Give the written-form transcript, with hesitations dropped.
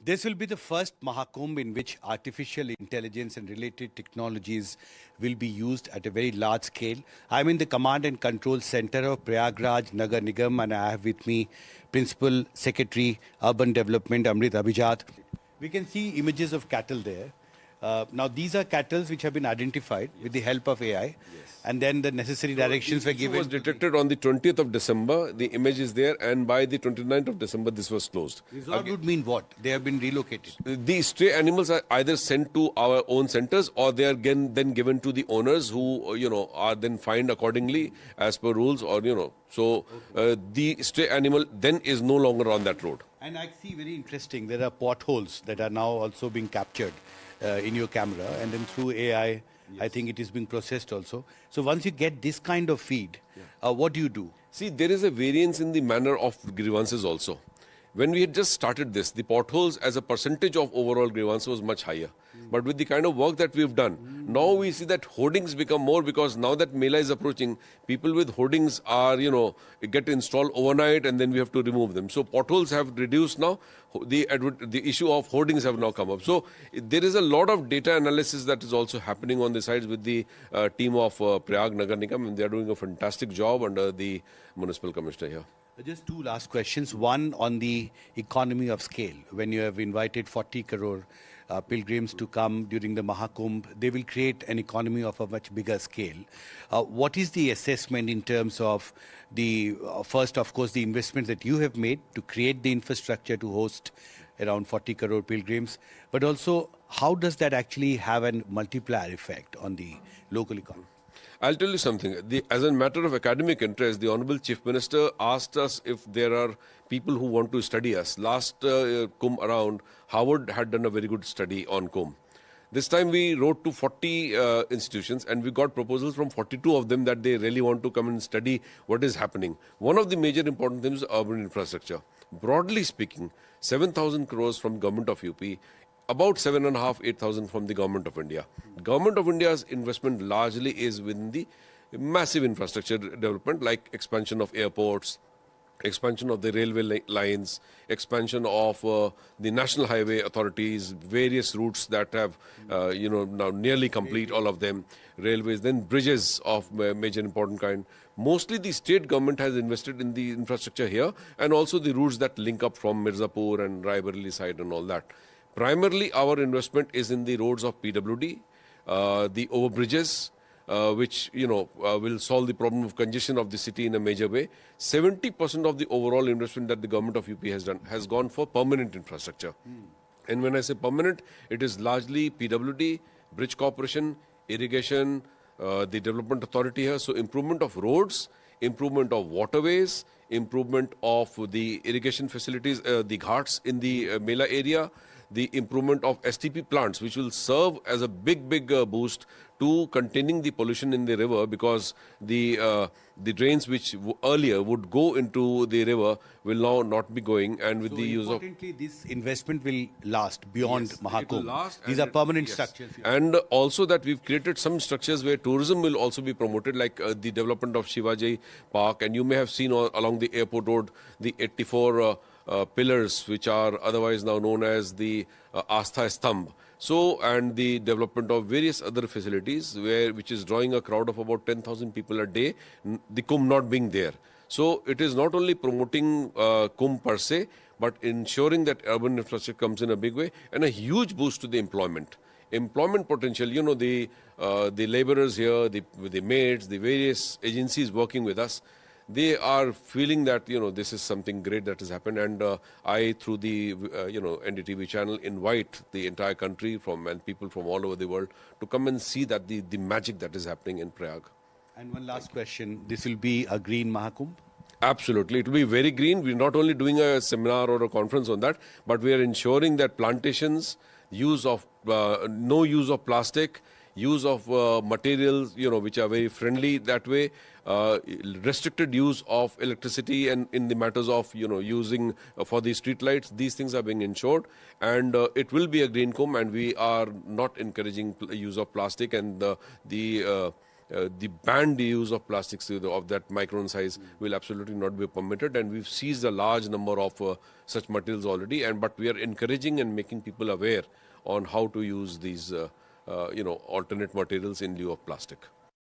This will be the first Mahakumbh in which artificial intelligence and related technologies will be used at a very large scale. I'm in the Command and Control Center of Prayagraj Nagar Nigam, and I have with me Principal Secretary Urban Development Amrit Abhijat. We can see images of cattle there. Now these are cattle which have been identified with the help of AI, and then the necessary directions were given. It was detected on the 20th of December. The image is there, and by the 29th of December, this was closed. Resolved would mean what? They have been relocated. The stray animals are either sent to our own centers, or they are then given to the owners, who are then fined accordingly as per rules, or So the stray animal then is no longer on that road. And I see very interesting. There are potholes that are now also being captured in your camera, and then through AI, I think it is being processed also. So once you get this kind of feed, what do you do? See, there is a variance in the manner of grievances also. When we had just started this, the potholes as a percentage of overall grievance was much higher. But with the kind of work that we've done, now we see that hoardings become more, because now that Mela is approaching, people with hoardings are, get installed overnight, and then we have to remove them. So potholes have reduced now. The issue of hoardings have now come up. So there is a lot of data analysis that is also happening on the sides with the team of Prayag Nagar Nigam, and they are doing a fantastic job under the municipal commissioner here. Just two last questions. One on the economy of scale. When you have invited 40 crore pilgrims to come during the Mahakumbh, they will create an economy of a much bigger scale. What is the assessment in terms of the, first, of course, the investments that you have made to create the infrastructure to host around 40 crore pilgrims, but also how does that actually have a multiplier effect on the local economy? I'll tell you something. As a matter of academic interest, the Honorable Chief Minister asked us if there are people who want to study us. Last Kumbh around, Harvard had done a very good study on Kumbh. This time we wrote to 40 institutions, and we got proposals from 42 of them that they really want to come and study what is happening. One of the major important things is urban infrastructure. Broadly speaking, 7,000 crores from government of UP, about 7,500-8,000 from the Government of India. Government of India's investment largely is within the massive infrastructure development, like expansion of airports, expansion of the railway lines, expansion of the national highway authorities, various routes that have, now nearly complete, all of them, railways, then bridges of major important kind. Mostly the state government has invested in the infrastructure here, and also the routes that link up from Mirzapur and Raebareli side and all that. Primarily, our investment is in the roads of PWD, the overbridges, which will solve the problem of congestion of the city in a major way. 70% of the overall investment that the government of UP has done has gone for permanent infrastructure. And when I say permanent, it is largely PWD, Bridge Corporation, irrigation, the Development Authority here. So improvement of roads, improvement of waterways, improvement of the irrigation facilities, the ghats in the Mela area, the improvement of STP plants, which will serve as a big boost to containing the pollution in the river, because the drains which earlier would go into the river will now not be going, and with the use of... Importantly, this investment will last beyond Mahakumbh. These are permanent structures. And also that we've created some structures where tourism will also be promoted, like the development of Shivaji Park, and you may have seen along the airport road the 84 pillars, which are otherwise now known as the Astha Stambh. So, and the development of various other facilities, which is drawing a crowd of about 10,000 people a day, the Kumbh not being there. So it is not only promoting Kumbh per se, but ensuring that urban infrastructure comes in a big way, and a huge boost to the employment potential. The laborers here, the maids, the various agencies working with us, they are feeling that, this is something great that has happened. And I, through the, NDTV channel, invite the entire country and people from all over the world to come and see that the magic that is happening in Prayag. And one last question. This will be a green Mahakumbh? Absolutely. It will be very green. We're not only doing a seminar or a conference on that, but we are ensuring that plantations, no use of plastic, use of materials, which are very friendly that way, restricted use of electricity, and in the matters of, using for the street lights, these things are being ensured, and it will be a green Kumbh, and we are not encouraging use of plastic, and the the banned use of plastics of that micron size will absolutely not be permitted, and we've seized a large number of such materials already. But we are encouraging and making people aware on how to use these alternate materials in lieu of plastic.